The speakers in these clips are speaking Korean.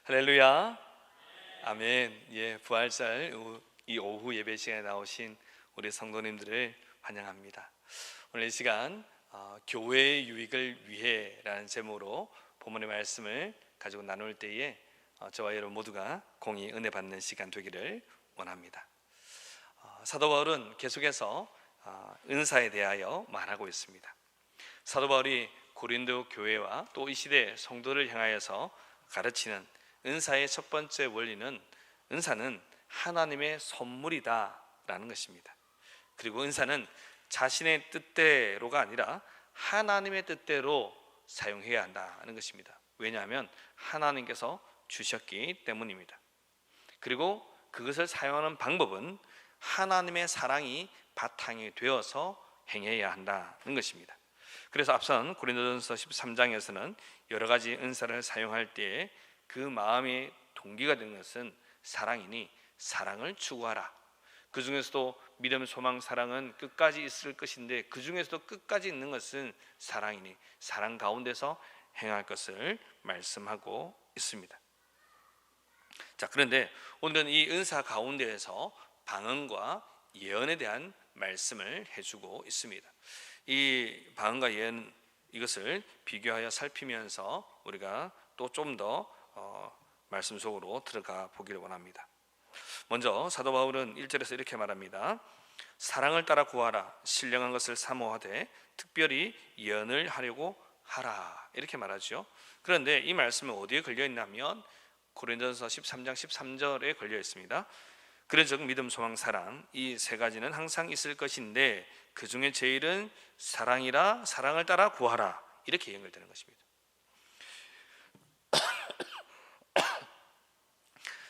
할렐루야. 아멘. 예, 부활절 이 오후 예배 시간에 나오신 우리 성도님들을 환영합니다. 오늘 이 시간 교회의 유익을 위해라는 제목으로 본문의 말씀을 가지고 나눌 때에 저와 여러분 모두가 공히 은혜 받는 시간 되기를 원합니다. 사도 바울은 계속해서 은사에 대하여 말하고 있습니다. 사도 바울이 고린도 교회와 또 이 시대 성도를 향하여서 가르치는 은사의 첫 번째 원리는 은사는 하나님의 선물이다라는 것입니다. 그리고 은사는 자신의 뜻대로가 아니라 하나님의 뜻대로 사용해야 한다는 것입니다. 왜냐하면 하나님께서 주셨기 때문입니다. 그리고 그것을 사용하는 방법은 하나님의 사랑이 바탕이 되어서 행해야 한다는 것입니다. 그래서 앞선 고린도전서 13장에서는 여러 가지 은사를 사용할 때에 그 마음의 동기가 되는 것은 사랑이니 사랑을 추구하라. 그 중에서도 믿음, 소망, 사랑은 끝까지 있을 것인데 그 중에서도 끝까지 있는 것은 사랑이니 사랑 가운데서 행할 것을 말씀하고 있습니다. 자, 그런데 오늘은 이 은사 가운데에서 방언과 예언에 대한 말씀을 해주고 있습니다. 이 방언과 예언 이것을 비교하여 살피면서 우리가 또 좀 더 말씀 속으로 들어가 보기를 원합니다. 먼저 사도 바울은 1절에서 이렇게 말합니다. 사랑을 따라 구하라. 신령한 것을 사모하되 특별히 예언을 하려고 하라. 이렇게 말하죠. 그런데 이 말씀은 어디에 걸려 있냐면 고린도전서 13장 13절에 걸려 있습니다. 그런즉 믿음, 소망, 사랑 이 세 가지는 항상 있을 것인데 그 중에 제일은 사랑이라. 사랑을 따라 구하라. 이렇게 연결되는 것입니다.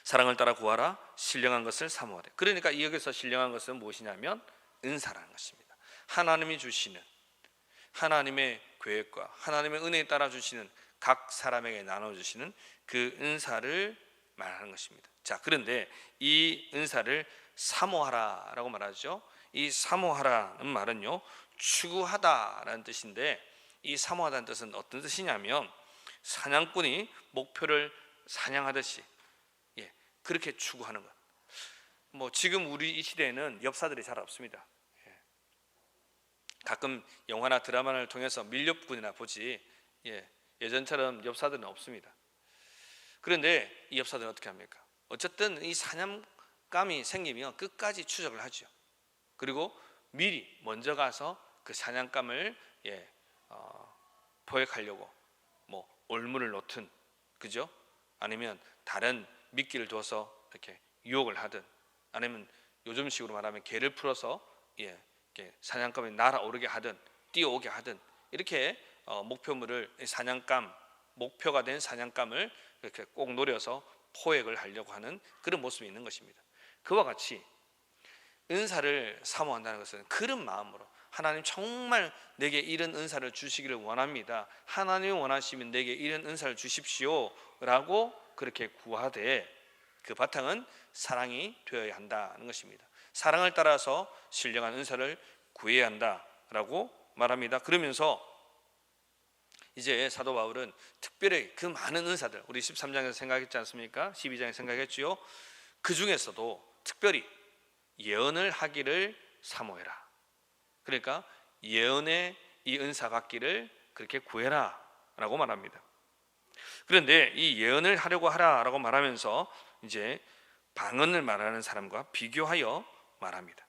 사랑을 따라 구하라. 신령한 것을 사모하라. 그러니까 여기서 신령한 것은 무엇이냐면 은사라는 것입니다. 하나님이 주시는 하나님의 계획과 하나님의 은혜에 따라 주시는 각 사람에게 나눠주시는 그 은사를 말하는 것입니다. 자, 그런데 이 은사를 사모하라라고 말하죠. 이 사모하라는 말은요, 추구하다라는 뜻인데 이 사모하다는 뜻은 어떤 뜻이냐면 사냥꾼이 목표를 사냥하듯이 그렇게 추구하는 것. 뭐 지금 우리 이 시대에는 엽사들이 잘 없습니다. 가끔 영화나 드라마를 통해서 밀렵꾼이나 보지 예전처럼 엽사들은 없습니다. 그런데 이 엽사들은 어떻게 합니까? 어쨌든 이 사냥감이 생기면 끝까지 추적을 하죠. 그리고 미리 먼저 가서 그 사냥감을 포획하려고 뭐 올무를 놓든, 그죠? 아니면 다른 미끼를 둬서 이렇게 유혹을 하든, 아니면 요즘식으로 말하면 개를 풀어서 이렇게 사냥감이 날아오르게 하든 뛰어오게 하든 이렇게 목표물을 사냥감, 목표가 된 사냥감을 이렇게 꼭 노려서 포획을 하려고 하는 그런 모습이 있는 것입니다. 그와 같이 은사를 사모한다는 것은 그런 마음으로 하나님 정말 내게 이런 은사를 주시기를 원합니다. 하나님이 원하시면 내게 이런 은사를 주십시오 라고 그렇게 구하되 그 바탕은 사랑이 되어야 한다는 것입니다. 사랑을 따라서 신령한 은사를 구해야 한다라고 말합니다. 그러면서 이제 사도 바울은 특별히 그 많은 은사들, 우리 13장에서 생각했지 않습니까? 12장에 생각했지요. 그 중에서도 특별히 예언을 하기를 사모해라. 그러니까 예언의 이 은사 받기를 그렇게 구해라 라고 말합니다. 그런데 이 예언을 하려고 하라라고 말하면서 이제 방언을 말하는 사람과 비교하여 말합니다.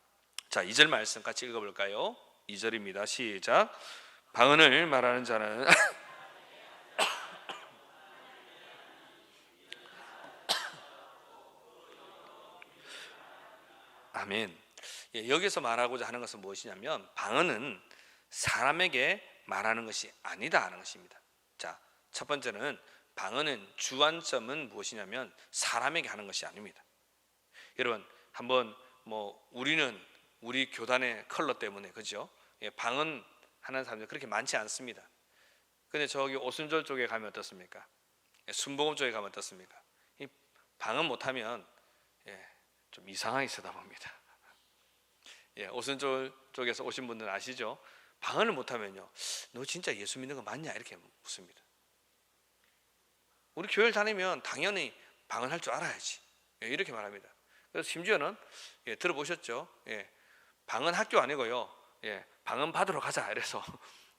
자, 2절 말씀 같이 읽어볼까요? 2절입니다. 시작. 방언을 말하는 자는 아멘. 여기서 말하고자 하는 것은 무엇이냐면 방언은 사람에게 말하는 것이 아니다 하는 것입니다. 자, 첫 번째는 방언은 주안점은 무엇이냐면 사람에게 하는 것이 아닙니다. 여러분 한번 우리는 우리 교단의 컬러 때문에 그죠? 방언 하는 사람들 그렇게 많지 않습니다. 근데 저기 오순절 쪽에 가면 어떻습니까? 순복음 쪽에 가면 어떻습니까? 이 방언 못하면 좀 이상하게 쳐다봅니다. 오순절 쪽에서 오신 분들은 아시죠? 방언을 못하면요, 너 진짜 예수 믿는 거 맞냐? 이렇게 묻습니다. 우리 교회를 다니면 당연히 방언할 줄 알아야지. 이렇게 말합니다. 그래서 심지어는 들어보셨죠? 방언 학교 아니고요. 방언 받으러 가자. 이래서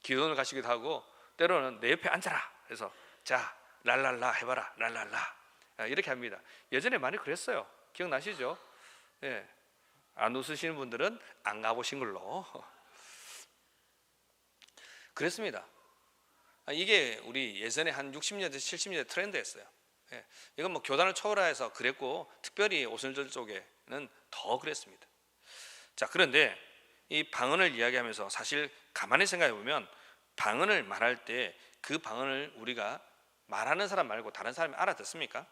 기도원을 가시기도 하고, 때로는 내 옆에 앉아라. 그래서 자, 랄랄라 해봐라. 랄랄라. 이렇게 합니다. 예전에 많이 그랬어요. 기억나시죠? 안 웃으시는 분들은 안 가보신 걸로. 그랬습니다. 이게 우리 예전에 한 60년대, 70년대 트렌드였어요. 이건 뭐 교단을 초월해서 그랬고, 특별히 오순절 쪽에는 더 그랬습니다. 자, 그런데 이 방언을 이야기하면서 사실 가만히 생각해 보면 방언을 말할 때 그 방언을 우리가 말하는 사람 말고 다른 사람이 알아듣습니까?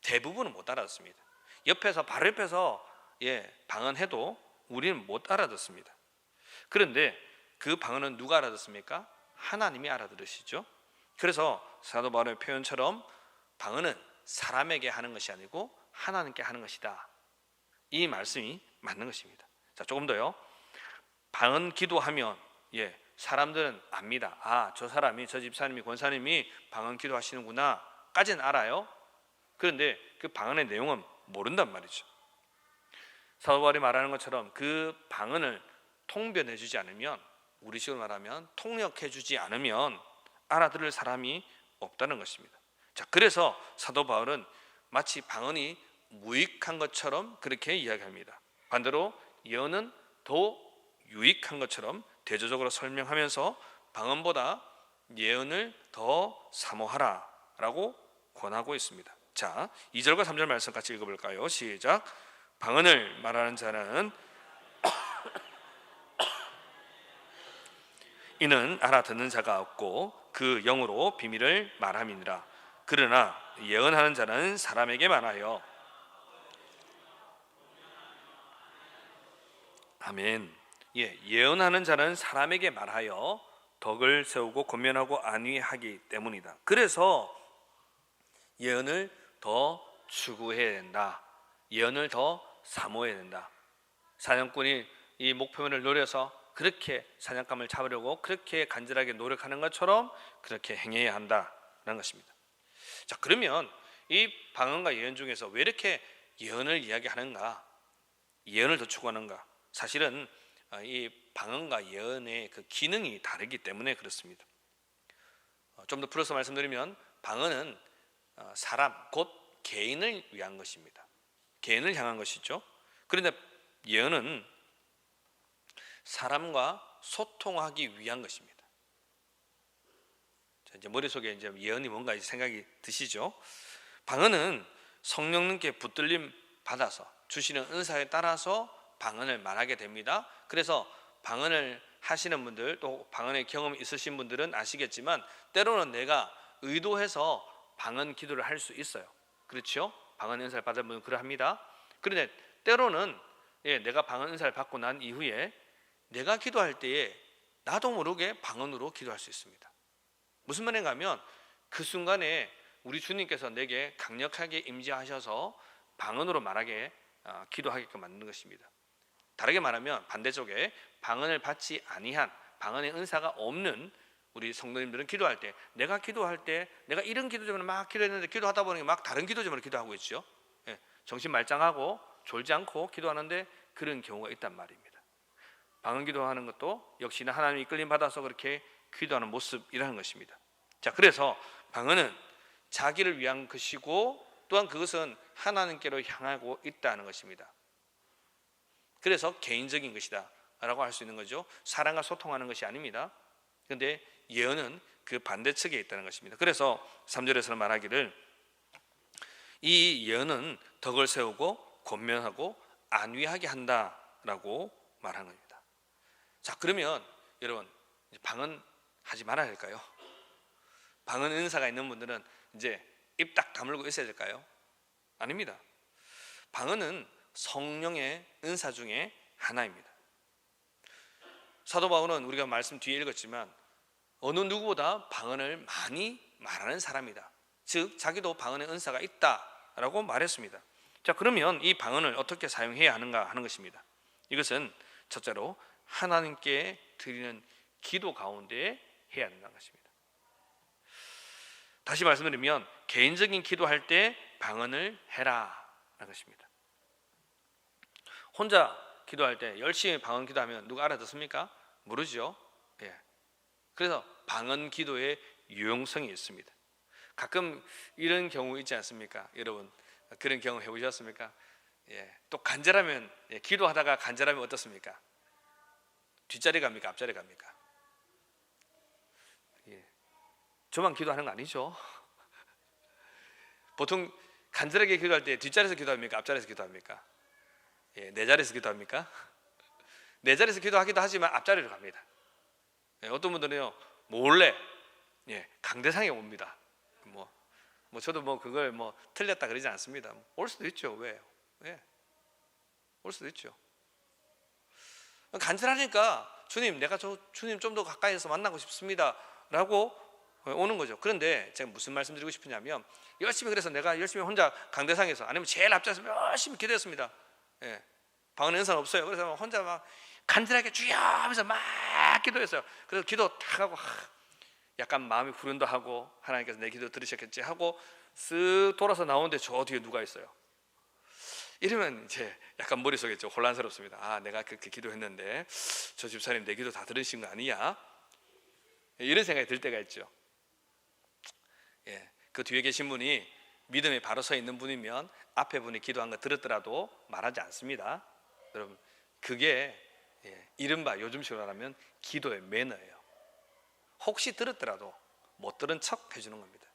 대부분은 못 알아듣습니다. 옆에서 바로 옆에서 방언해도 우리는 못 알아듣습니다. 그런데 그 방언은 누가 알아듣습니까? 하나님이 알아들으시죠. 그래서 사도 바울의 표현처럼 방언은 사람에게 하는 것이 아니고 하나님께 하는 것이다. 이 말씀이 맞는 것입니다. 자, 조금 더요. 방언 기도하면 사람들은 압니다. 저 사람이, 저 집사님이, 권사님이 방언 기도하시는구나 까지는 알아요. 그런데 그 방언의 내용은 모른단 말이죠. 사도 바울이 말하는 것처럼 그 방언을 통변해 주지 않으면, 우리식으로 말하면 통역해 주지 않으면 알아들을 사람이 없다는 것입니다. 자, 그래서 사도 바울은 마치 방언이 무익한 것처럼 그렇게 이야기합니다. 반대로 예언은 더 유익한 것처럼 대조적으로 설명하면서 방언보다 예언을 더 사모하라 라고 권하고 있습니다. 자, 2절과 3절 말씀 같이 읽어볼까요? 시작. 방언을 말하는 자는 이는 알아듣는 자가 없고 그 영으로 비밀을 말함이니라. 그러나 예언하는 자는 사람에게 말하여. 아멘. 예언하는 자는 사람에게 말하여 덕을 세우고 권면하고 안위하기 때문이다. 그래서 예언을 더 추구해야 된다. 예언을 더 사모해야 된다. 사냥꾼이 이 목표면을 노려서 그렇게 사냥감을 잡으려고 그렇게 간절하게 노력하는 것처럼 그렇게 행해야 한다는 것입니다. 자, 그러면 이 방언과 예언 중에서 왜 이렇게 예언을 이야기하는가? 예언을 더 추구하는가? 사실은 이 방언과 예언의 그 기능이 다르기 때문에 그렇습니다. 좀 더 풀어서 말씀드리면 방언은 사람, 곧 개인을 위한 것입니다. 개인을 향한 것이죠. 그런데 예언은 사람과 소통하기 위한 것입니다. 자, 이제 머릿속에 이제 예언이 뭔가 생각이 드시죠? 방언은 성령님께 붙들림 받아서 주시는 은사에 따라서 방언을 말하게 됩니다. 그래서 방언을 하시는 분들, 또 방언의 경험이 있으신 분들은 아시겠지만 때로는 내가 의도해서 방언 기도를 할 수 있어요. 그렇죠? 방언 은사를 받은 분은 그러합니다. 그런데 때로는 내가 방언 은사를 받고 난 이후에 내가 기도할 때에 나도 모르게 방언으로 기도할 수 있습니다. 무슨 말인가 하면 그 순간에 우리 주님께서 내게 강력하게 임재하셔서 방언으로 말하게 기도하게끔 만드는 것입니다. 다르게 말하면 반대쪽에 방언을 받지 아니한, 방언의 은사가 없는 우리 성도님들은 기도할 때, 내가 기도할 때 내가 이런 기도 제목으로 막 기도했는데 기도하다 보니 막 다른 기도 제목으로 기도하고 있죠. 정신 말짱하고 졸지 않고 기도하는데 그런 경우가 있단 말입니다. 방언 기도하는 것도 역시나 하나님이 이끌림 받아서 그렇게 기도하는 모습이라는 것입니다. 자, 그래서 방언은 자기를 위한 것이고 또한 그것은 하나님께로 향하고 있다는 것입니다. 그래서 개인적인 것이다 라고 할 수 있는 거죠. 사람과 소통하는 것이 아닙니다. 그런데 예언은 그 반대측에 있다는 것입니다. 그래서 3절에서는 말하기를 이 예언은 덕을 세우고 권면하고 안위하게 한다라고 말하는 겁니다. 자, 그러면 여러분 방언 하지 말아야 할까요? 방언 은사가 있는 분들은 이제 입 딱 다물고 있어야 될까요? 아닙니다. 방언은 성령의 은사 중에 하나입니다. 사도 바울은 우리가 말씀 뒤에 읽었지만 어느 누구보다 방언을 많이 말하는 사람이다. 즉 자기도 방언의 은사가 있다라고 말했습니다. 자, 그러면 이 방언을 어떻게 사용해야 하는가 하는 것입니다. 이것은 첫째로 하나님께 드리는 기도 가운데 해야 한다는 것입니다. 다시 말씀드리면 개인적인 기도할 때 방언을 해라 라는 것입니다. 혼자 기도할 때 열심히 방언 기도하면 누가 알아듣습니까? 모르죠. 예. 그래서 방언 기도의 유용성이 있습니다. 가끔 이런 경우 있지 않습니까? 여러분 그런 경험 해보셨습니까? 예. 또 간절하면 기도하다가 간절하면 어떻습니까? 뒷자리 갑니까? 앞자리 갑니까? 예. 저만 기도하는 거 아니죠? 보통 간절하게 기도할 때 뒷자리에서 기도합니까? 앞자리에서 기도합니까? 예, 내 자리에서 기도합니까? 내 자리에서 기도하기도 하지만 앞자리로 갑니다. 예, 어떤 분들은요 몰래 강대상에 옵니다. 뭐 저도 그걸 틀렸다 그러지 않습니다. 올 수도 있죠. 왜요? 예, 올 수도 있죠. 간절하니까 주님, 내가 주님 좀 더 가까이서 만나고 싶습니다라고 오는 거죠. 그런데 제가 무슨 말씀드리고 싶으냐면 열심히 그래서 내가 열심히 혼자 강대상에서 아니면 제일 앞자리에서 열심히 기도했습니다. 예, 방언 연사는 없어요. 그래서 혼자 막 간절하게 주여 하면서 막 기도했어요. 그래서 기도 탁 하고 약간 마음이 후련도 하고 하나님께서 내 기도 들으셨겠지 하고 쓱 돌아서 나오는데 저 뒤에 누가 있어요. 이러면 이제 약간 머릿속에 좀 혼란스럽습니다. 아, 내가 그렇게 기도했는데 저 집사님 내 기도 다 들으신 거 아니야? 이런 생각이 들 때가 있죠. 예, 그 뒤에 계신 분이 믿음에 바로 서 있는 분이면 앞에 분이 기도한 거 들었더라도 말하지 않습니다. 여러분 그게 이른바 요즘식으로 말하면 기도의 매너예요. 혹시 들었더라도 못 들은 척 해주는 겁니다.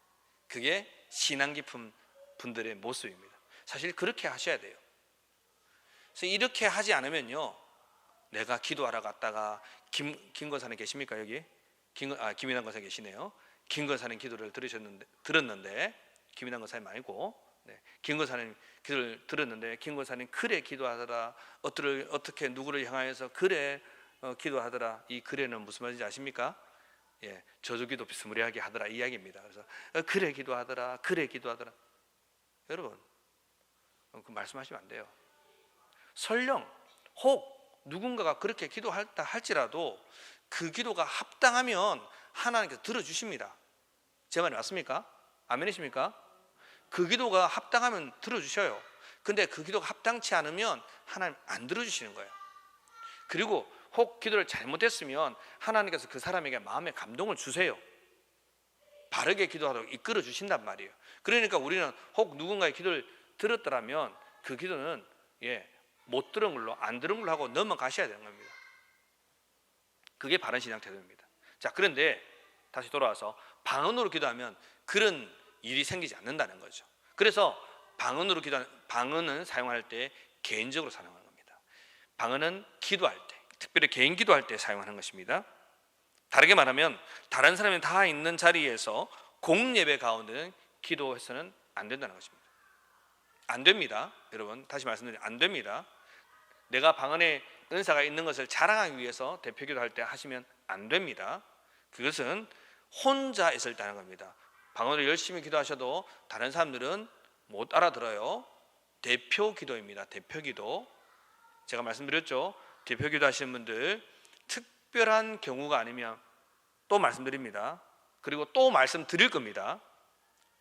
그게 신앙 깊은 분들의 모습입니다. 사실 그렇게 하셔야 돼요. 그래서 이렇게 하지 않으면요, 내가 기도하러 갔다가 김 권사님 계십니까? 여기 김인환 권사님 계시네요. 김 권사님 기도를 들었는데 김인환 권사님 말고 김 권사님 기도를 들었는데 김 권사님 그래 기도하더라. 어떻게 누구를 향하여서 그래 기도하더라. 이 그래는 무슨 말인지 아십니까? 예, 저주기도 비스무리하게 하더라 이 이야기입니다. 그래서 그래 기도하더라. 그래 기도하더라. 여러분 그 말씀하시면 안 돼요. 설령 혹 누군가가 그렇게 기도했다 할지라도 그 기도가 합당하면 하나님께서 들어주십니다. 제 말이 맞습니까? 아멘이십니까? 그 기도가 합당하면 들어주셔요. 근데 그 기도가 합당치 않으면 하나님 안 들어주시는 거예요. 그리고 혹 기도를 잘못했으면 하나님께서 그 사람에게 마음의 감동을 주세요. 바르게 기도하도록 이끌어 주신단 말이에요. 그러니까 우리는 혹 누군가의 기도를 들었더라면 그 기도는 못 들은 걸로 안 들은 걸로 하고 넘어가셔야 되는 겁니다. 그게 바른 신앙 태도입니다. 자, 그런데 다시 돌아와서 방언으로 기도하면 그런 일이 생기지 않는다는 거죠. 그래서 방언은 사용할 때 개인적으로 사용하는 겁니다. 방언은 기도할 때, 특별히 개인 기도할 때 사용하는 것입니다. 다르게 말하면 다른 사람이 다 있는 자리에서 공예배 가운데는 기도해서는 안 된다는 것입니다. 안 됩니다. 여러분 다시 말씀드리면 안 됩니다. 내가 방언의 은사가 있는 것을 자랑하기 위해서 대표 기도할 때 하시면 안 됩니다. 그것은 혼자 있을 때 하는 겁니다. 방언을 열심히 기도하셔도 다른 사람들은 못 알아들어요. 대표 기도입니다. 대표 기도. 제가 말씀드렸죠. 대표 기도 하시는 분들 특별한 경우가 아니면 또 말씀드립니다. 그리고 또 말씀드릴 겁니다.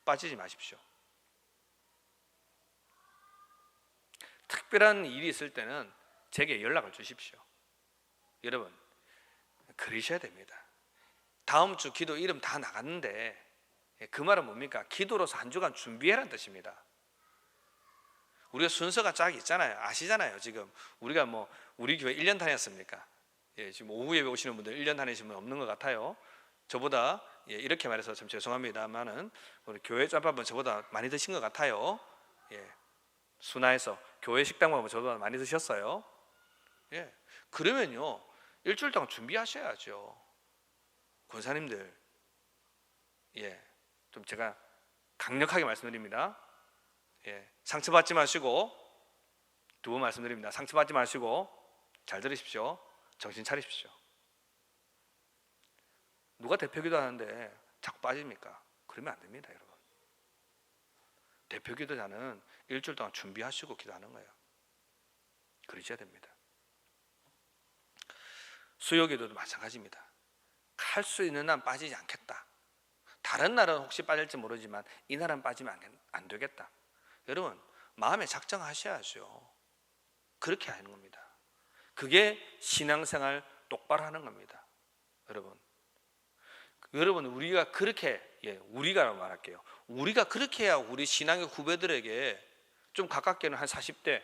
빠지지 마십시오. 특별한 일이 있을 때는 제게 연락을 주십시오. 여러분 그러셔야 됩니다. 다음 주 기도 이름 다 나갔는데 그 말은 뭡니까? 기도로서 한 주간 준비해라는 뜻입니다. 우리가 순서가 쫙 있잖아요. 아시잖아요. 지금 우리가 우리 교회 1년 다녔습니까? 지금 오후 예배 오시는 분들 1년 다니신 분 없는 것 같아요. 저보다 이렇게 말해서 참 죄송합니다만은 우리 교회 짬밥은 저보다 많이 드신 것 같아요. 순화해서 교회 식당 가면 저보다 많이 드셨어요. 그러면요 일주일 동안 준비하셔야죠. 권사님들 좀 제가 강력하게 말씀드립니다. 상처받지 마시고 두 번 말씀드립니다. 상처받지 마시고 잘 들으십시오. 정신 차리십시오. 누가 대표 기도하는데 자꾸 빠집니까? 그러면 안 됩니다, 여러분. 대표 기도자는 일주일 동안 준비하시고 기도하는 거예요. 그러셔야 됩니다. 수요 기도도 마찬가지입니다. 할 수 있는 한 빠지지 않겠다. 다 다른 날은 혹시 빠질지 모르지만 이 날은 빠지면 안 되겠다. 여러분, 마음에 작정하셔야죠. 그렇게 하는 겁니다. 그게 신앙생활 똑바로 하는 겁니다. 여러분 우리가 그렇게, 우리가 말할게요. 우리가 그렇게 해야 우리 신앙의 후배들에게, 좀 가깝게는 한 40대,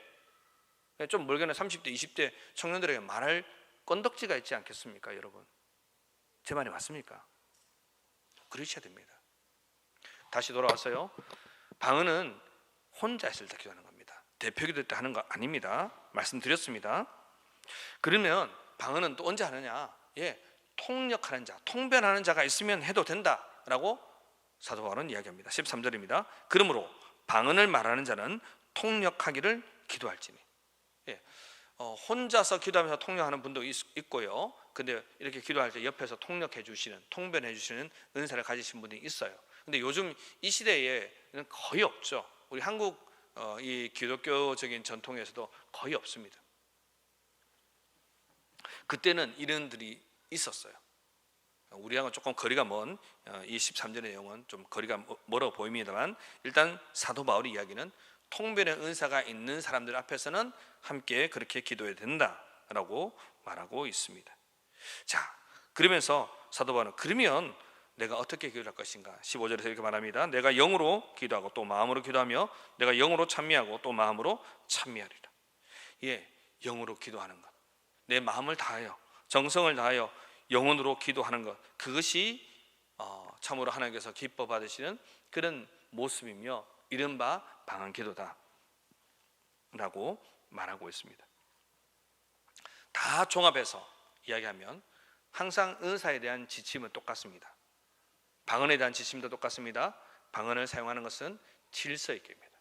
좀 멀게는 30대, 20대 청년들에게 말할 건덕지가 있지 않겠습니까? 여러분, 제 말이 맞습니까? 그러셔야 됩니다. 다시 돌아왔어요. 방언은 혼자 있을 때 기도하는 겁니다. 대표기도 때 하는 거 아닙니다. 말씀드렸습니다. 그러면 방언은 또 언제 하느냐? 통역하는 자, 통변하는 자가 있으면 해도 된다라고 사도 바울은 이야기합니다. 13절입니다. 그러므로 방언을 말하는 자는 통역하기를 기도할지니. 혼자서 기도하면서 통역하는 분도 있고요. 근데 이렇게 기도할 때 옆에서 통역해 주시는, 통변해 주시는 은사를 가지신 분이 있어요. 근데 요즘 이 시대에는 거의 없죠. 우리 한국 이 기독교적인 전통에서도 거의 없습니다. 그때는 이런 들이 있었어요. 우리하고 조금 거리가 먼 이 13절의 내용은 좀 거리가 멀어 보입니다만, 일단 사도 바울의 이야기는 통변의 은사가 있는 사람들 앞에서는 함께 그렇게 기도해야 된다라고 말하고 있습니다. 자, 그러면서 사도 바울은 그러면 내가 어떻게 기도할 것인가? 15절에서 이렇게 말합니다. 내가 영으로 기도하고 또 마음으로 기도하며 내가 영으로 찬미하고 또 마음으로 찬미하리라. 영으로 기도하는 것, 내 마음을 다하여 정성을 다하여 영혼으로 기도하는 것, 그것이 참으로 하나님께서 기뻐 받으시는 그런 모습이며 이른바 방언 기도다 라고 말하고 있습니다. 다 종합해서 이야기하면 항상 은사에 대한 지침은 똑같습니다. 방언에 대한 지침도 똑같습니다. 방언을 사용하는 것은 질서 있게입니다.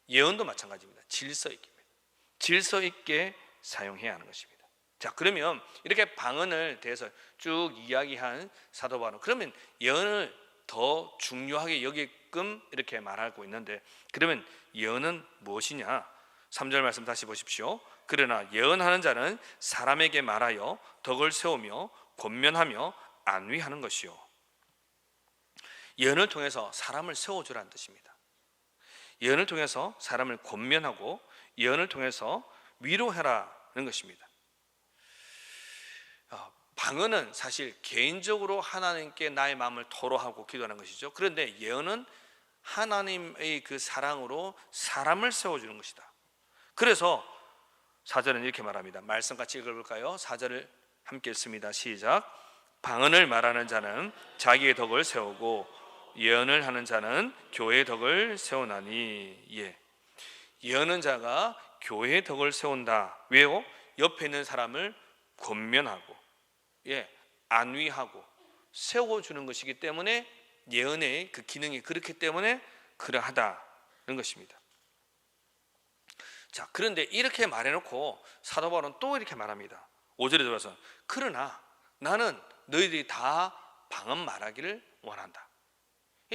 예언도 마찬가지입니다. 질서 있게입니다. 질서 있게 사용해야 하는 것입니다. 자, 그러면 이렇게 방언을 대해서 쭉 이야기한 사도 바울은 그러면 예언을 더 중요하게 여기끔 이렇게 말하고 있는데, 그러면 예언은 무엇이냐? 3절 말씀 다시 보십시오. 그러나 예언하는 자는 사람에게 말하여 덕을 세우며 권면하며 안위하는 것이요. 예언을 통해서 사람을 세워주라는 뜻입니다. 예언을 통해서 사람을 권면하고 예언을 통해서 위로하라는 것입니다. 방언은 사실 개인적으로 하나님께 나의 마음을 토로하고 기도하는 것이죠. 그런데 예언은 하나님의 그 사랑으로 사람을 세워주는 것이다. 그래서 4절은 이렇게 말합니다. 말씀 같이 읽어볼까요? 4절을 함께 읽습니다. 시작. 방언을 말하는 자는 자기의 덕을 세우고 예언을 하는 자는 교회의 덕을 세우나니. 예언하는 자가 교회의 덕을 세운다. 왜요? 옆에 있는 사람을 권면하고 안위하고 세워주는 것이기 때문에 예언의 그 기능이 그렇기 때문에 그러하다는 것입니다. 자, 그런데 이렇게 말해놓고 사도 바울은 또 이렇게 말합니다. 5절에 들어서 그러나 나는 너희들이 다 방언 말하기를 원한다.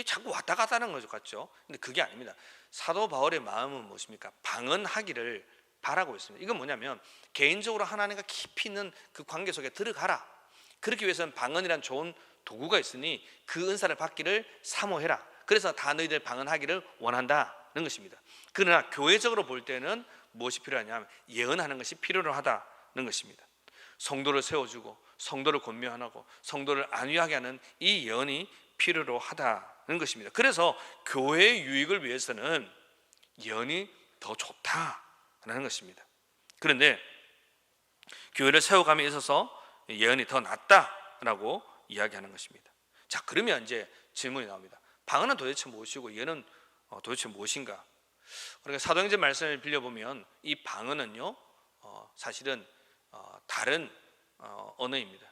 자꾸 왔다 갔다 하는 것 같죠? 근데 그게 아닙니다. 사도 바울의 마음은 무엇입니까? 방언하기를 바라고 있습니다. 이건 뭐냐면 개인적으로 하나님과 깊이 있는 그 관계 속에 들어가라. 그렇기 위해서는 방언이란 좋은 도구가 있으니 그 은사를 받기를 사모해라. 그래서 다 너희들 방언하기를 원한다는 것입니다. 그러나 교회적으로 볼 때는 무엇이 필요하냐면 예언하는 것이 필요로 하다는 것입니다. 성도를 세워주고 성도를 권면하고 성도를 안위하게 하는 이 예언이 필요로 하다는 것입니다. 그래서 교회의 유익을 위해서는 예언이 더 좋다라는 것입니다. 그런데 교회를 세워감에 있어서 예언이 더 낫다라고 이야기하는 것입니다. 자, 그러면 이제 질문이 나옵니다. 방언은 도대체 무엇이고 예언은 도대체 무엇인가? 그러니까 사도행전 말씀을 빌려보면 이 방언은요 사실은 다른 언어입니다.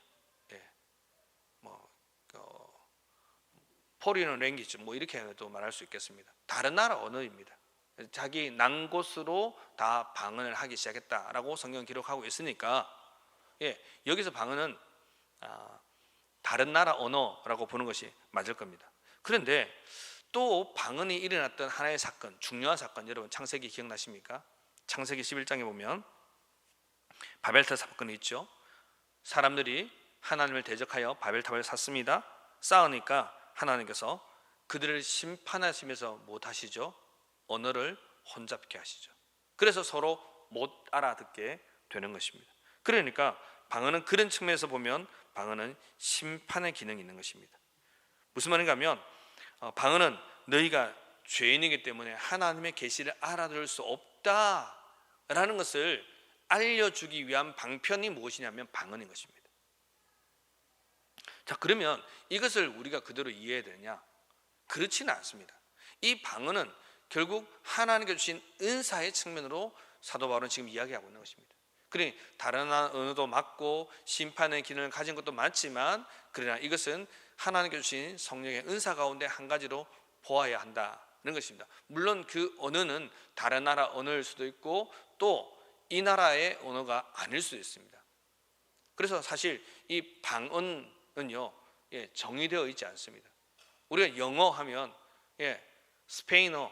포리너 랭귀지 뭐 이렇게도 말할 수 있겠습니다. 다른 나라 언어입니다. 자기 난 곳으로 다 방언을 하기 시작했다라고 성경 기록하고 있으니까 여기서 방언은 다른 나라 언어라고 보는 것이 맞을 겁니다. 그런데 또 방언이 일어났던 하나의 사건, 중요한 사건, 여러분 창세기 기억나십니까? 창세기 11장에 보면 바벨탑 사건이 있죠. 사람들이 하나님을 대적하여 바벨탑을 샀습니다. 쌓으니까 하나님께서 그들을 심판하시면서 못 하시죠? 언어를 혼잡게 하시죠. 그래서 서로 못 알아듣게 되는 것입니다. 그러니까 방언은 그런 측면에서 보면 방언은 심판의 기능이 있는 것입니다. 무슨 말인가 하면 방언은 너희가 죄인이기 때문에 하나님의 계시를 알아들을 수 없다라는 것을 알려주기 위한 방편이 무엇이냐면 방언인 것입니다. 자, 그러면 이것을 우리가 그대로 이해해야 되느냐? 그렇지는 않습니다. 이 방언은 결국 하나님께 주신 은사의 측면으로 사도 바울은 지금 이야기하고 있는 것입니다. 그러니 다른 언어도 맞고 심판의 기능을 가진 것도 맞지만, 그러나 이것은 하나님께 주신 성령의 은사 가운데 한 가지로 보아야 한다는 것입니다. 물론 그 언어는 다른 나라 언어일 수도 있고 또 이 나라의 언어가 아닐 수도 있습니다. 그래서 사실 이 방언은요, 정의되어 있지 않습니다. 우리가 영어 하면 스페인어,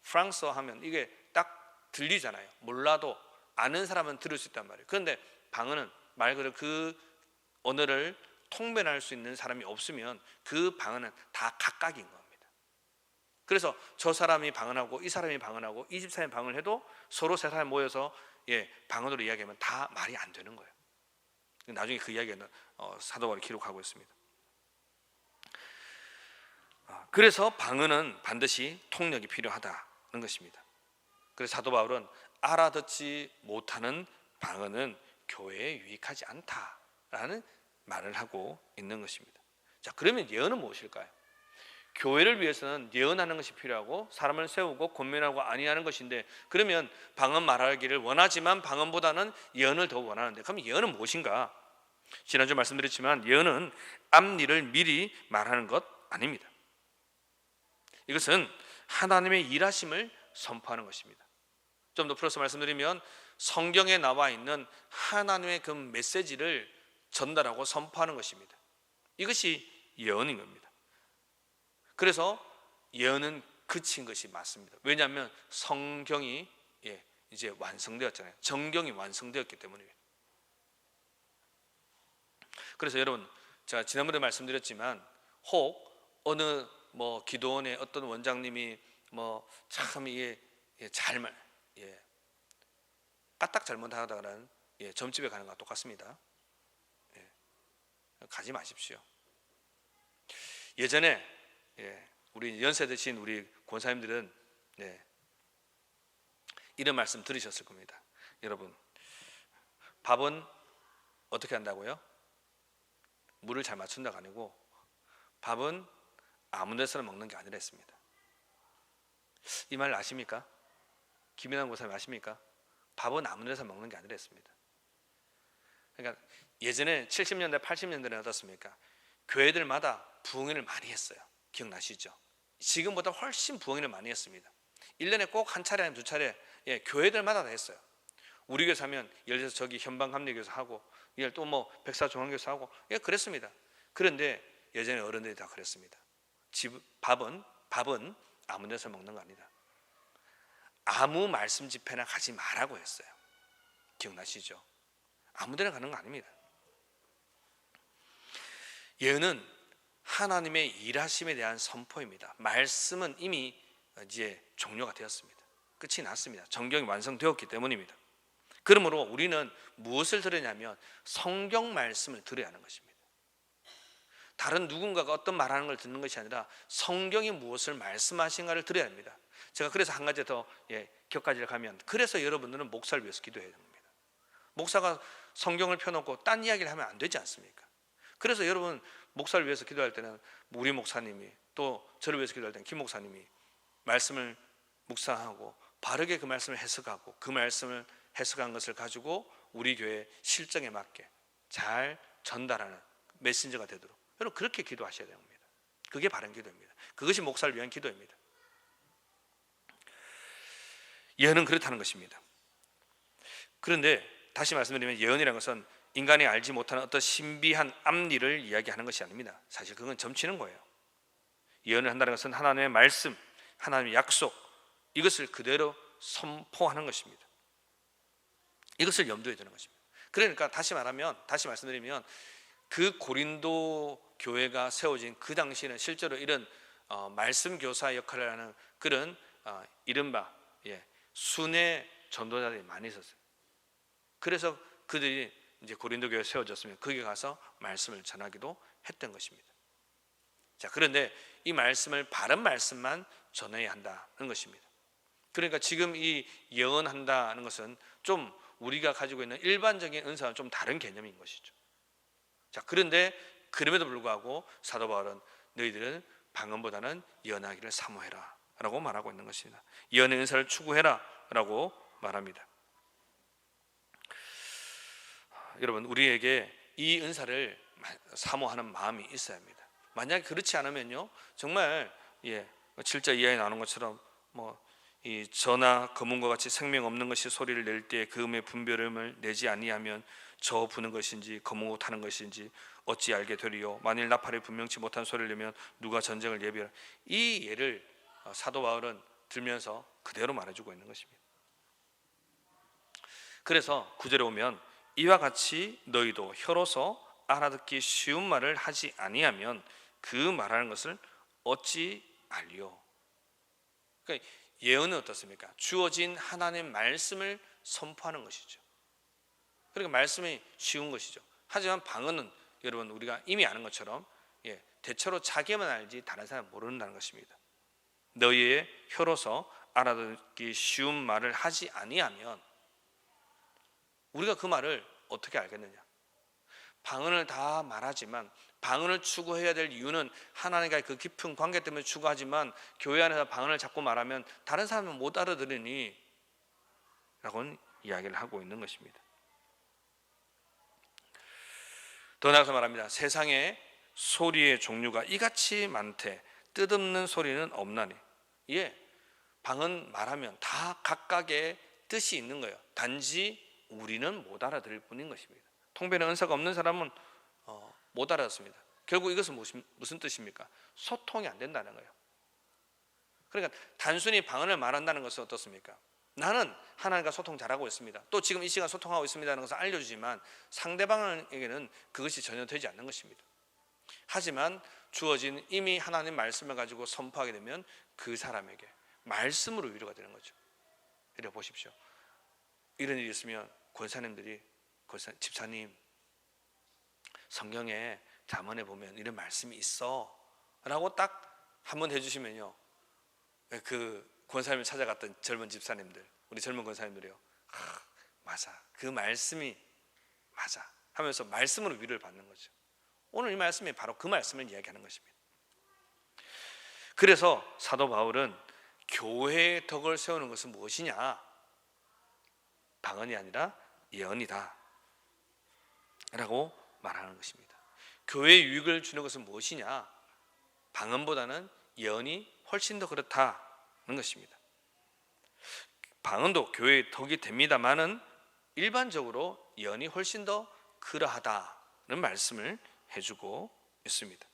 프랑스어 하면 이게 딱 들리잖아요. 몰라도 아는 사람은 들을 수 있단 말이에요. 그런데 방언은 말 그대로 그 언어를 통변할 수 있는 사람이 없으면 그 방언은 다 각각인 겁니다. 그래서 저 사람이 방언하고 이 사람이 방언하고 이 집사람이 방언을 해도 서로 세 사람이 모여서 방언으로 이야기하면 다 말이 안 되는 거예요. 나중에 그 이야기는 사도 바울이 기록하고 있습니다. 그래서 방언은 반드시 통역이 필요하다는 것입니다. 그래서 사도 바울은 알아듣지 못하는 방언은 교회에 유익하지 않다라는 말을 하고 있는 것입니다. 자, 그러면 예언은 무엇일까요? 교회를 위해서는 예언하는 것이 필요하고 사람을 세우고 권면하고 안위하는 것인데, 그러면 방언 말하기를 원하지만 방언보다는 예언을 더 원하는데, 그럼 예언은 무엇인가? 지난주 말씀드렸지만 예언은 앞일을 미리 말하는 것 아닙니다. 이것은 하나님의 일하심을 선포하는 것입니다. 좀 더 풀어서 말씀드리면 성경에 나와 있는 하나님의 그 메시지를 전달하고 선포하는 것입니다. 이것이 예언인 겁니다. 그래서 예언은 그친 것이 맞습니다. 왜냐하면 성경이 이제 완성되었잖아요. 정경이 완성되었기 때문입니다. 그래서 여러분, 제가 지난번에 말씀드렸지만 혹 어느 기도원의 어떤 원장님이 참 이게 까딱 잘못하다가는 점집에 가는 거와 똑같습니다. 가지 마십시오. 예전에 우리 연세 드신 우리 권사님들은 이런 말씀 들으셨을 겁니다. 여러분, 밥은 어떻게 한다고요? 물을 잘 맞춘다가 아니고 밥은 아무 데서나 먹는 게 아니라 했습니다. 이 말 아십니까? 김인환 권사님 아십니까? 밥은 아무 데서 먹는 게 아니라 했습니다. 그러니까 예전에 70년대 80년대는 어떻습니까? 교회들마다 부흥회를 많이 했어요. 기억나시죠? 지금보다 훨씬 부흥회를 많이 했습니다. 1년에 꼭 한 차례 아니면 두 차례 교회들마다 다 했어요. 우리 교회에서 하면 예를 들어서 저기 현방감리교에서 하고, 또 백사종합교에서 하고, 그랬습니다. 그런데 예전에 어른들이 다 그랬습니다. 밥은 아무 데서 먹는 거 아니다. 아무 말씀 집회나 가지 말라고 했어요. 기억나시죠? 아무 데나 가는 거 아닙니다. 예언은 하나님의 일하심에 대한 선포입니다. 말씀은 이미 이제 종료가 되었습니다. 끝이 났습니다. 정경이 완성되었기 때문입니다. 그러므로 우리는 무엇을 들으냐면 성경 말씀을 들어야 하는 것입니다. 다른 누군가가 어떤 말하는 걸 듣는 것이 아니라 성경이 무엇을 말씀하신가를 들어야 합니다. 제가 그래서 한 가지 더 격가지를 가면, 그래서 여러분들은 목사를 위해서 기도해야 됩니다. 목사가 성경을 펴놓고 딴 이야기를 하면 안 되지 않습니까? 그래서 여러분 목사를 위해서 기도할 때는 우리 목사님이, 또 저를 위해서 기도할 때는 김 목사님이 말씀을 묵상하고 바르게 그 말씀을 해석하고 그 말씀을 해석한 것을 가지고 우리 교회 실정에 맞게 잘 전달하는 메신저가 되도록 여러분 그렇게 기도하셔야 됩니다. 그게 바른 기도입니다. 그것이 목사를 위한 기도입니다. 예언은 그렇다는 것입니다. 그런데 다시 말씀드리면 예언이라는 것은 인간이 알지 못하는 어떤 신비한 앞일을 이야기하는 것이 아닙니다. 사실 그건 점치는 거예요. 예언을 한다는 것은 하나님의 말씀, 하나님의 약속, 이것을 그대로 선포하는 것입니다. 이것을 염두에 두는 것입니다. 그러니까 다시 말씀드리면 그 고린도 교회가 세워진 그 당시에는 실제로 이런 말씀 교사 역할을 하는 그런 이른바 순회 전도자들이 많이 있었어요. 그래서 그들이 이제 고린도 교회에 세워졌으면 거기 가서 말씀을 전하기도 했던 것입니다. 자, 그런데 이 말씀을 바른 말씀만 전해야 한다는 것입니다. 그러니까 지금 이 예언한다는 것은 좀 우리가 가지고 있는 일반적인 은사와 좀 다른 개념인 것이죠. 자, 그런데 그럼에도 불구하고 사도 바울은 너희들은 방언보다는 예언하기를 사모해라 라고 말하고 있는 것입니다. 예언의 은사를 추구해라 라고 말합니다. 여러분, 우리에게 이 은사를 사모하는 마음이 있어야 합니다. 만약에 그렇지 않으면요, 정말 7절 이하에 나오는 것처럼 이 저나 검은과 같이 생명 없는 것이 소리를 낼 때 그 음의 분별음을 내지 아니하면 저 부는 것인지 검은고 타는 것인지 어찌 알게 되리요. 만일 나팔이 분명치 못한 소리를 내면 누가 전쟁을 예비하라. 이 예를 사도 바울은 들면서 그대로 말해주고 있는 것입니다. 그래서 9절에 오면 이와 같이 너희도 혀로서 알아듣기 쉬운 말을 하지 아니하면 그 말하는 것을 어찌 알리요. 그러니까 예언은 어떻습니까? 주어진 하나님의 말씀을 선포하는 것이죠. 그러니까 말씀이 쉬운 것이죠. 하지만 방언은 여러분 우리가 이미 아는 것처럼 대체로 자기만 알지 다른 사람 모른다는 것입니다. 너희의 혀로서 알아듣기 쉬운 말을 하지 아니하면 우리가 그 말을 어떻게 알겠느냐? 방언을 다 말하지만 방언을 추구해야 될 이유는 하나님과의 그 깊은 관계 때문에 추구하지만 교회 안에서 방언을 자꾸 말하면 다른 사람은 못 알아들으니 라고는 이야기를 하고 있는 것입니다. 더 나아가서 말합니다. 세상에 소리의 종류가 이같이 많되 뜻없는 소리는 없나니. 방언 말하면 다 각각의 뜻이 있는 거예요. 단지 우리는 못 알아들을 뿐인 것입니다. 통변의 은사가 없는 사람은 못 알아듣습니다. 결국 이것은 무슨 뜻입니까? 소통이 안 된다는 거예요. 그러니까 단순히 방언을 말한다는 것은 어떻습니까? 나는 하나님과 소통 잘하고 있습니다. 또 지금 이 시간 소통하고 있습니다는 것을 알려주지만 상대방에게는 그것이 전혀 되지 않는 것입니다. 하지만 주어진 이미 하나님 말씀을 가지고 선포하게 되면 그 사람에게 말씀으로 위로가 되는 거죠. 이래 보십시오. 이런 일이 있으면 권사님들이 집사님 성경에 잠언에 보면 이런 말씀이 있어 라고 딱 한번 해주시면요, 그 권사님을 찾아갔던 젊은 집사님들, 우리 젊은 권사님들이요, 맞아, 그 말씀이 맞아 하면서 말씀으로 위로를 받는 거죠. 오늘 이 말씀이 바로 그 말씀을 이야기하는 것입니다. 그래서 사도 바울은 교회의 덕을 세우는 것은 무엇이냐? 방언이 아니라 예언이다 라고 말하는 것입니다. 교회에 유익을 주는 것은 무엇이냐? 방언보다는 예언이 훨씬 더 그렇다는 것입니다. 방언도 교회의 덕이 됩니다만은 일반적으로 예언이 훨씬 더 그러하다는 말씀을 해주고 있습니다.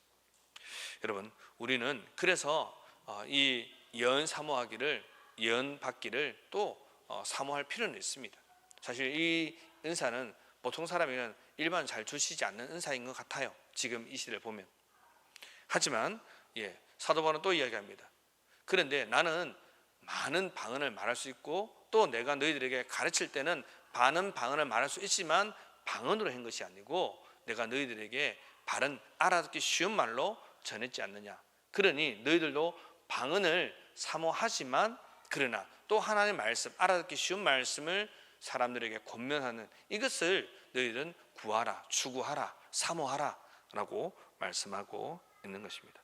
여러분, 우리는 그래서 이 예언 사모하기를, 예언 받기를 또 사모할 필요는 있습니다. 사실 이 은사는 보통 사람이면 일반 잘 주시지 않는 은사인 것 같아요. 지금 이 시대를 보면. 하지만 사도 바울은 또 이야기합니다. 그런데 나는 많은 방언을 말할 수 있고 또 내가 너희들에게 가르칠 때는 많은 방언을 말할 수 있지만 방언으로 한 것이 아니고 내가 너희들에게 바른 알아듣기 쉬운 말로 전했지 않느냐. 그러니 너희들도 방언을 사모하지만 그러나 또 하나님의 말씀, 알아듣기 쉬운 말씀을 사람들에게 권면하는 이것을 너희들은 구하라, 추구하라, 사모하라 라고 말씀하고 있는 것입니다.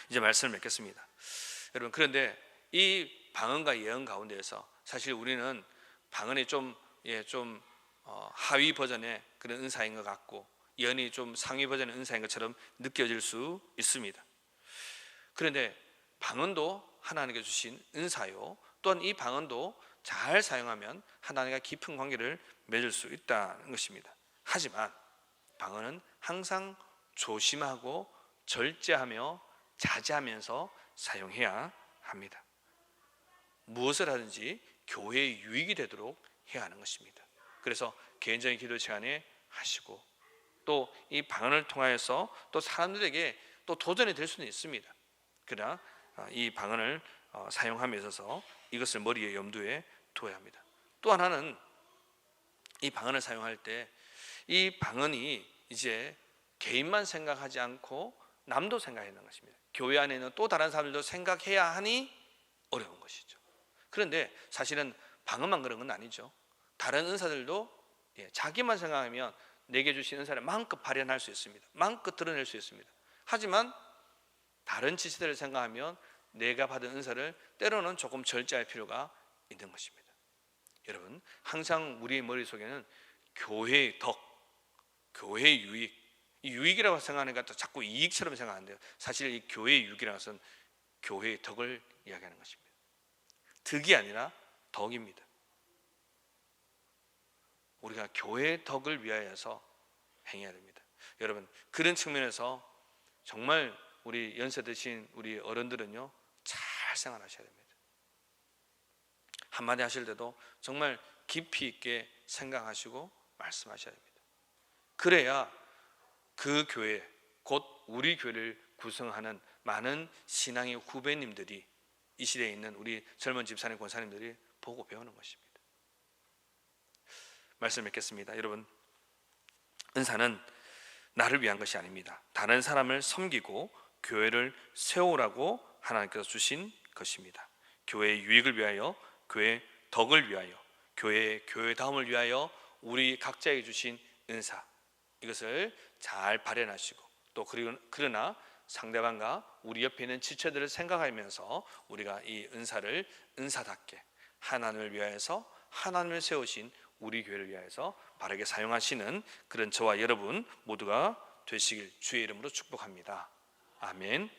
이제 말씀을 맺겠습니다. 여러분, 그런데 이 방언과 예언 가운데에서 사실 우리는 방언이 좀 하위 버전의 그런 은사인 것 같고 예언이 좀 상위 버전의 은사인 것처럼 느껴질 수 있습니다. 그런데 방언도 하나님께 주신 은사요, 또한 이 방언도 잘 사용하면 하나님과 깊은 관계를 맺을 수 있다는 것입니다. 하지만 방언은 항상 조심하고 절제하며 자제하면서 사용해야 합니다. 무엇을 하든지 교회의 유익이 되도록 해야 하는 것입니다. 그래서 개인적인 기도 시간에 하시고 또 이 방언을 통하여서 또 사람들에게 또 도전이 될 수는 있습니다. 그러나 이 방언을 사용함에 있어서 이것을 머리에 염두에 두어야 합니다. 또 하나는 이 방언을 사용할 때 이 방언이 이제 개인만 생각하지 않고 남도 생각해야 하는 것입니다. 교회 안에 있는 또 다른 사람들도 생각해야 하니 어려운 것이죠. 그런데 사실은 방언만 그런 건 아니죠. 다른 은사들도 자기만 생각하면 내게 주신 은사를 마음껏 발현할 수 있습니다. 마음껏 드러낼 수 있습니다. 하지만 다른 지체들을 생각하면 내가 받은 은사를 때로는 조금 절제할 필요가 있는 것입니다. 여러분, 항상 우리의 머릿속에는 교회의 덕, 교회의 유익, 이 유익이라고 생각하니까 또 자꾸 이익처럼 생각하는데요, 사실 이 교회의 유익이라는 것은 교회의 덕을 이야기하는 것입니다. 덕이 아니라 덕입니다. 우리가 교회의 덕을 위하여서 행해야 됩니다. 여러분, 그런 측면에서 정말 우리 연세 드신 우리 어른들은요, 잘 생활하셔야 됩니다. 한마디 하실 때도 정말 깊이 있게 생각하시고 말씀하셔야 됩니다. 그래야 그 교회, 곧 우리 교회를 구성하는 많은 신앙의 후배님들이, 이 시대에 있는 우리 젊은 집사님, 권사님들이 보고 배우는 것입니다. 말씀 맺겠습니다. 여러분, 은사는 나를 위한 것이 아닙니다. 다른 사람을 섬기고 교회를 세우라고 하나님께서 주신 것입니다. 교회의 유익을 위하여, 교회의 덕을 위하여, 교회의 교회다움을 위하여 우리 각자에게 주신 은사, 이것을 잘 발현하시고, 또 그러나 상대방과 우리 옆에 있는 지체들을 생각하면서 우리가 이 은사를 은사답게 하나님을 위하여서, 하나님을 세우신 우리 교회를 위하여서 바르게 사용하시는 그런 저와 여러분 모두가 되시길 주의 이름으로 축복합니다. 아멘.